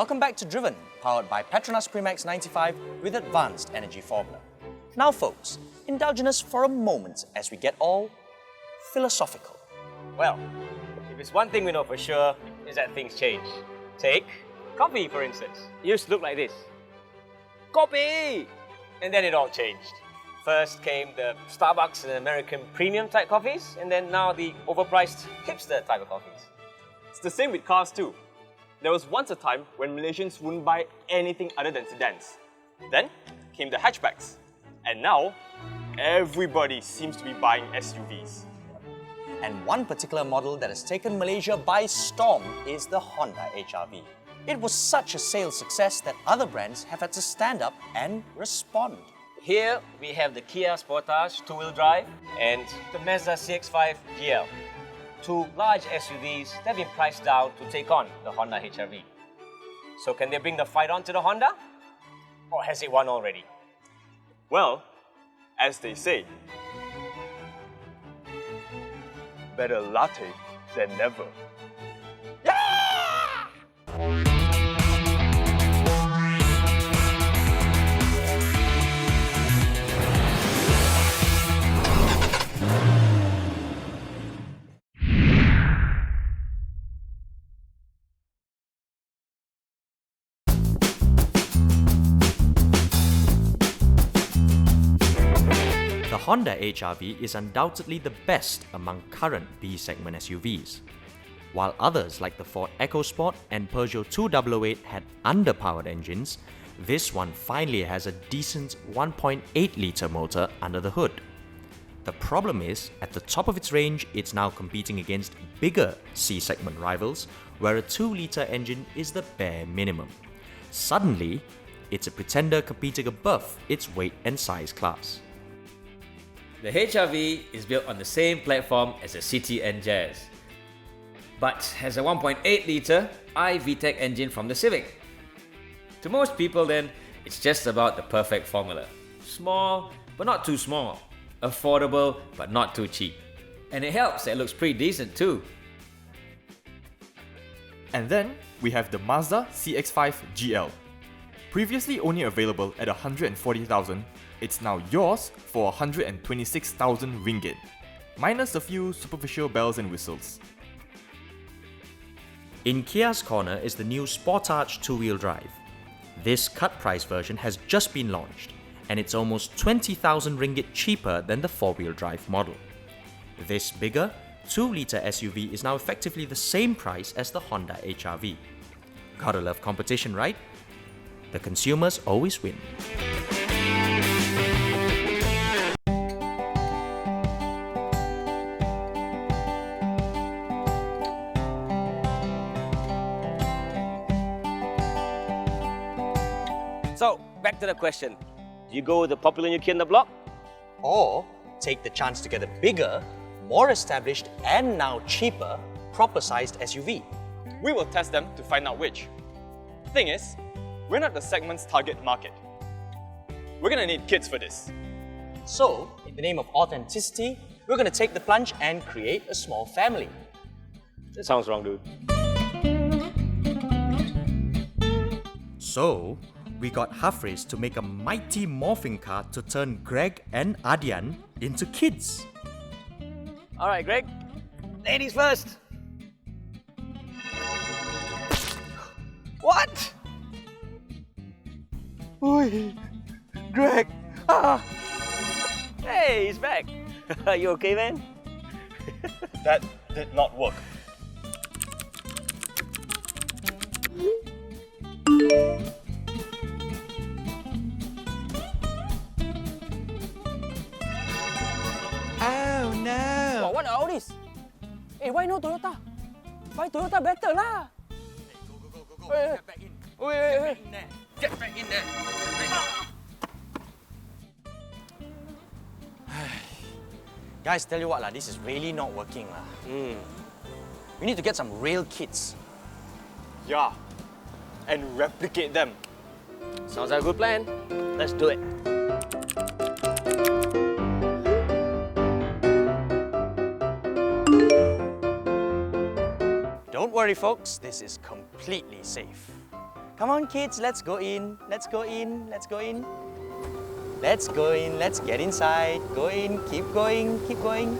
Welcome back to Driven, powered by Petronas Premix 95 with advanced energy formula. Now folks, indulge in us for a moment as we get all philosophical. Well, if it's one thing we know for sure, is that things change. Take coffee, for instance. It used to look like this. Coffee! And then it all changed. First came the Starbucks and American premium type coffees, and then now the overpriced hipster type of coffees. It's the same with cars too. There was once a time when Malaysians wouldn't buy anything other than sedans. Then came the hatchbacks. And now, everybody seems to be buying SUVs. And one particular model that has taken Malaysia by storm is the Honda HR-V. It was such a sales success that other brands have had to stand up and respond. Here we have the Kia Sportage two-wheel drive and the Mazda CX-5 GL. Two large SUVs that have been priced down to take on the Honda HR-V. So can they bring the fight on to the Honda? Or has it won already? Well, as they say, better latte than never. The Honda HR-V is undoubtedly the best among current B-segment SUVs. While others like the Ford EcoSport and Peugeot 208 had underpowered engines, this one finally has a decent 1.8-litre motor under the hood. The problem is, at the top of its range, it's now competing against bigger C-segment rivals, where a 2-litre engine is the bare minimum. Suddenly, it's a pretender competing above its weight and size class. The HR-V is built on the same platform as the City and Jazz, but has a 1.8-litre iVTEC engine from the Civic. To most people then, it's just about the perfect formula. Small, but not too small. Affordable, but not too cheap. And it helps that it looks pretty decent too. And then we have the Mazda CX-5 GL. Previously only available at 140,000, it's now yours for 126,000 ringgit, minus a few superficial bells and whistles. In Kia's corner is the new Sportage two-wheel drive. This cut-price version has just been launched, and it's almost 20,000 ringgit cheaper than the four-wheel drive model. This bigger, 2-litre SUV is now effectively the same price as the Honda HR-V. Gotta love competition, right? The consumers always win. So, back to the question. Do you go with the popular new kid on the block? Or take the chance to get a bigger, more established and now cheaper, proper-sized SUV. We will test them to find out which. Thing is, we're not the segment's target market. We're gonna need kids for this. So, in the name of authenticity, we're going to take the plunge and create a small family. That sounds wrong, dude. So, we got Hafriz to make a mighty morphing car to turn Greg and Adian into kids. Alright, Greg. Ladies first. What? Oi, Greg! Ah! Hey, he's back. Are you okay, man? That did not work. Oh no! Wow, what are all this? Hey, why no Toyota? Why Toyota better lah? Go. Wait, Get back in. Wait. Get back in there. Guys, tell you what, this is really not working. We need to get some real kids. Yeah, and replicate them. Sounds like a good plan. Let's do it. Don't worry, folks, this is completely safe. Come on, kids, let's go in. Let's go in. Let's go in. Let's go in. Let's get inside. Go in. Keep going. Keep going.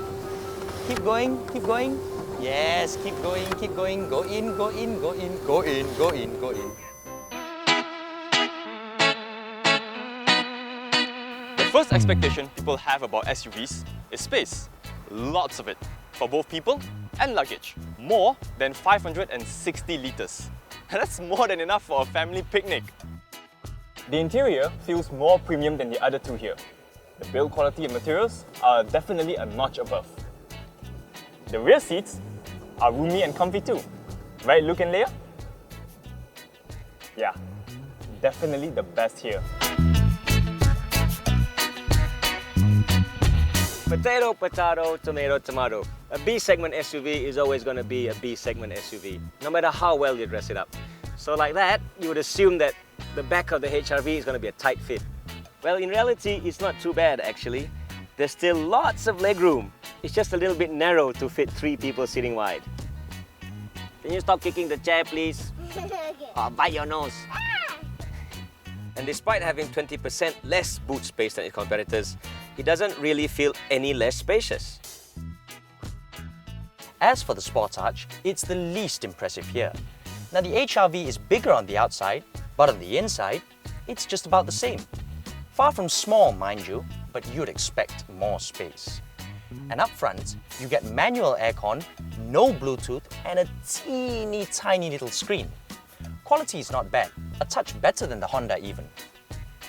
Keep going. Keep going. Yes, keep going. Keep going. Go in. Go in. Go in. Go in. Go in. Go in. The first expectation people have about SUVs is space. Lots of it, for both people and luggage. More than 560 litres. That's more than enough for a family picnic. The interior feels more premium than the other two here. The build quality and materials are definitely a notch above. The rear seats are roomy and comfy too. Right, Luke and Leia? Yeah, definitely the best here. Potato, potato, tomato, tomato. A B-segment SUV is always going to be a B-segment SUV, no matter how well you dress it up. So like that, you would assume that the back of the HRV is going to be a tight fit. Well, in reality, it's not too bad actually. There's still lots of legroom. It's just a little bit narrow to fit 3 people sitting wide. Can you stop kicking the chair, please? Or bite your nose. And despite having 20% less boot space than its competitors, it doesn't really feel any less spacious. As for the Sportage, it's the least impressive here. Now the HRV is bigger on the outside, but on the inside, it's just about the same. Far from small, mind you, but you'd expect more space. And up front, you get manual aircon, no Bluetooth, and a teeny tiny little screen. Quality is not bad, a touch better than the Honda even.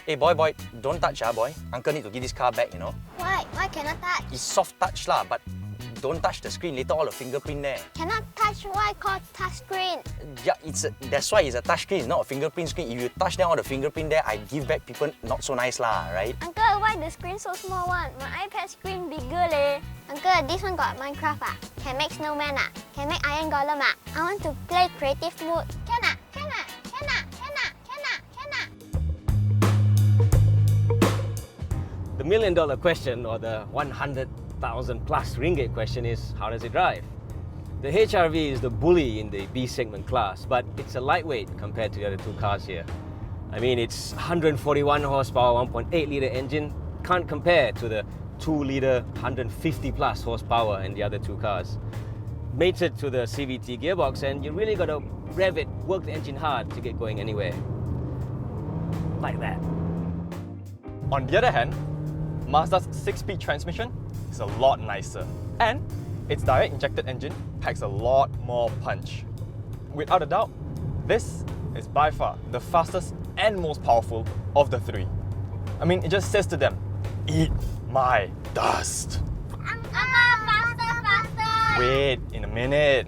Hey boy, don't touch boy. Uncle need to give this car back, you know. Why? Why cannot touch? It's soft touch lah, but don't touch the screen, later all the fingerprint there. Cannot touch, why called touch screen? Yeah, that's why it's a touch screen, it's not a fingerprint screen. If you touch down all the fingerprint there, I give back people not so nice lah, right? Uncle, why the screen so small one? My iPad screen bigger leh. Uncle, this one got Minecraft ah? Can make snowman ah? Can make iron golem ah? I want to play creative mode. Can ah? Can ah? Can ah? Can ah? Can ah? Can ah? The $1 million question, or the 100,000 plus ringgit question is, how does it drive? The HRV is the bully in the B segment class, but it's a lightweight compared to the other 2 cars here. I mean, it's 141 horsepower, 1.8 litre engine, can't compare to the 2 litre, 150 plus horsepower in the other 2 cars. Mated to the CVT gearbox, and you really got to rev it, work the engine hard to get going anywhere. Like that. On the other hand, Mazda's 6-speed transmission is a lot nicer, and its direct injected engine packs a lot more punch. Without a doubt, this is by far the fastest and most powerful of the 3. I mean, it just says to them, eat my dust. Uncle, faster, faster! Wait, in a minute.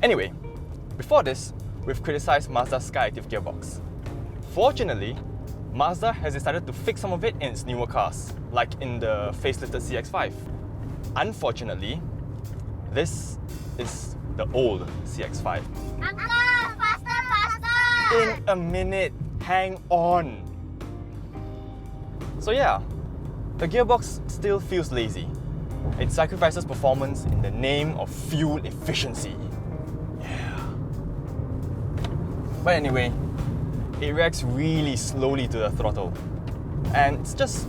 Anyway, before this, we've criticized Mazda's Skyactiv gearbox. Fortunately, Mazda has decided to fix some of it in its newer cars, like in the facelifted CX-5. Unfortunately, this is the old CX-5. Uncle, faster, faster! In a minute, hang on. So yeah, the gearbox still feels lazy. It sacrifices performance in the name of fuel efficiency. Yeah. But anyway, it reacts really slowly to the throttle. And it's just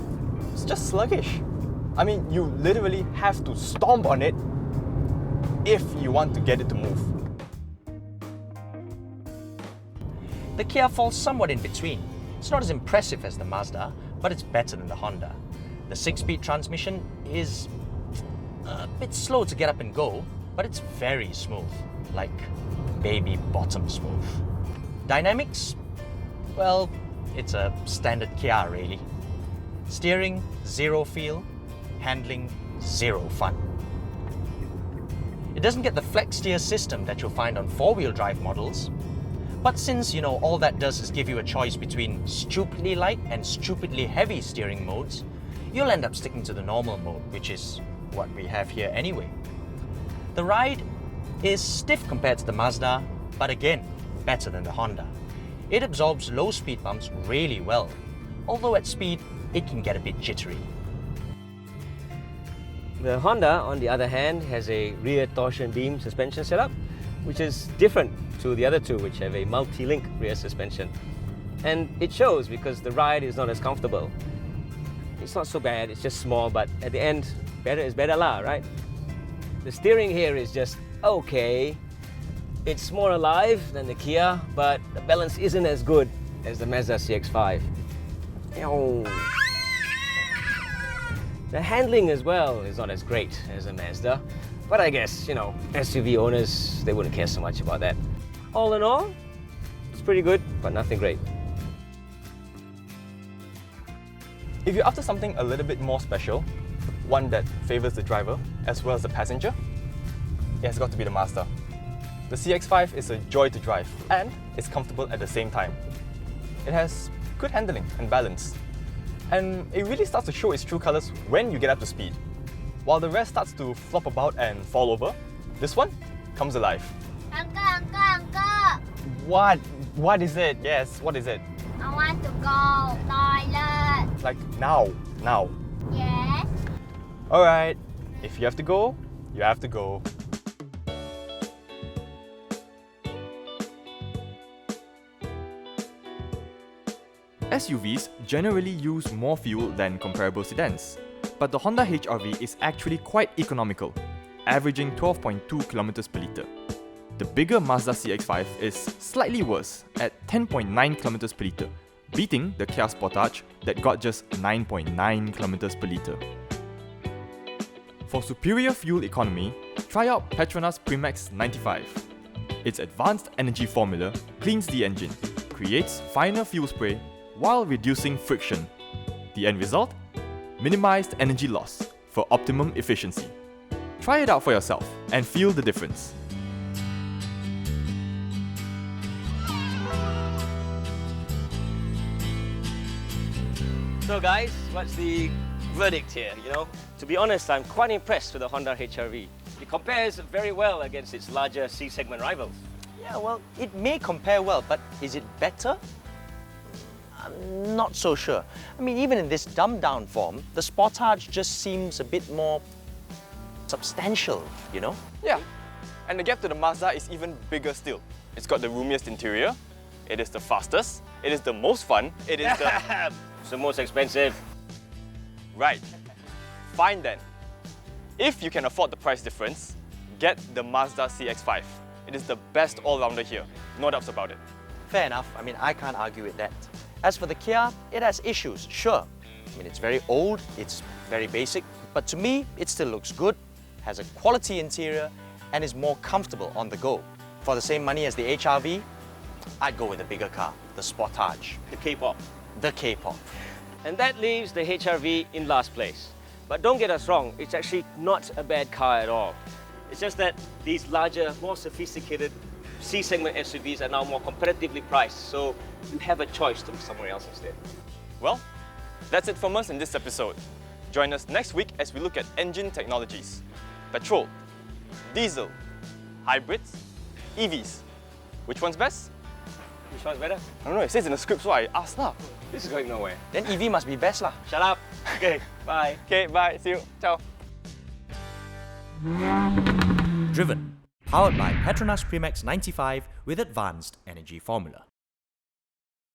sluggish. I mean, you literally have to stomp on it if you want to get it to move. The Kia falls somewhat in between. It's not as impressive as the Mazda, but it's better than the Honda. The 6-speed transmission is a bit slow to get up and go, but it's very smooth, like baby bottom smooth. Dynamics? Well, it's a standard Kia really. Steering, zero feel. Handling, zero fun. It doesn't get the flex steer system that you'll find on 4-wheel drive models, but since, you know, all that does is give you a choice between stupidly light and stupidly heavy steering modes, you'll end up sticking to the normal mode, which is what we have here anyway. The ride is stiff compared to the Mazda, but again, better than the Honda. It absorbs low speed bumps really well, although at speed, it can get a bit jittery. The Honda, on the other hand, has a rear torsion beam suspension setup, which is different to the other two, which have a multi-link rear suspension. And it shows because the ride is not as comfortable. It's not so bad, it's just small, but at the end, better is better lah, right? The steering here is just okay. It's more alive than the Kia, but the balance isn't as good as the Mazda CX-5. Ew. The handling as well is not as great as a Mazda, but I guess, you know, SUV owners, they wouldn't care so much about that. All in all, it's pretty good, but nothing great. If you're after something a little bit more special, one that favors the driver as well as the passenger, it has got to be the Mazda. The CX-5 is a joy to drive and it's comfortable at the same time. It has good handling and balance, and it really starts to show its true colours when you get up to speed. While the rest starts to flop about and fall over, this one comes alive. Uncle. What is it? Yes, what is it? I want to go toilet. Like now. Yes. Alright, if you have to go, you have to go. SUVs generally use more fuel than comparable sedans, but the Honda HR-V is actually quite economical, averaging 12.2 kilometers per litre. The bigger Mazda CX-5 is slightly worse at 10.9 kilometers per litre, beating the Kia Sportage that got just 9.9 kilometers per litre. For superior fuel economy, try out Petronas Premix 95. Its advanced energy formula cleans the engine, creates finer fuel spray while reducing friction. The end result? Minimized energy loss for optimum efficiency. Try it out for yourself and feel the difference. So guys, what's the verdict here, you know? To be honest, I'm quite impressed with the Honda HR-V. It compares very well against its larger C-segment rivals. Yeah, well, it may compare well, but is it better? I'm not so sure. I mean, even in this dumbed-down form, the Sportage just seems a bit more substantial, you know? Yeah, and the gap to the Mazda is even bigger still. It's got the roomiest interior, it is the fastest, it is the most fun, it is the... It's the most expensive. Right. Fine then. If you can afford the price difference, get the Mazda CX-5. It is the best all-rounder here, no doubts about it. Fair enough. I mean, I can't argue with that. As for the Kia, it has issues, sure. I mean, it's very old, it's very basic, but to me, it still looks good, has a quality interior, and is more comfortable on the go. For the same money as the HR-V, I'd go with a bigger car, the Sportage, The K-pop. the K-pop. And that leaves the HR-V in last place. But don't get us wrong, it's actually not a bad car at all. It's just that these larger, more sophisticated C-segment SUVs are now more competitively priced, so you have a choice to look somewhere else instead. Well, that's it from us in this episode. Join us next week as we look at engine technologies. Petrol, diesel, hybrids, EVs. Which one's best? Which one's better? I don't know, it says in the script, so I asked lah. This is going nowhere. Then EV must be best lah. Shut up. Okay, bye. Okay, bye, see you, ciao. Driven, powered by Petronas Premix 95 with advanced energy formula.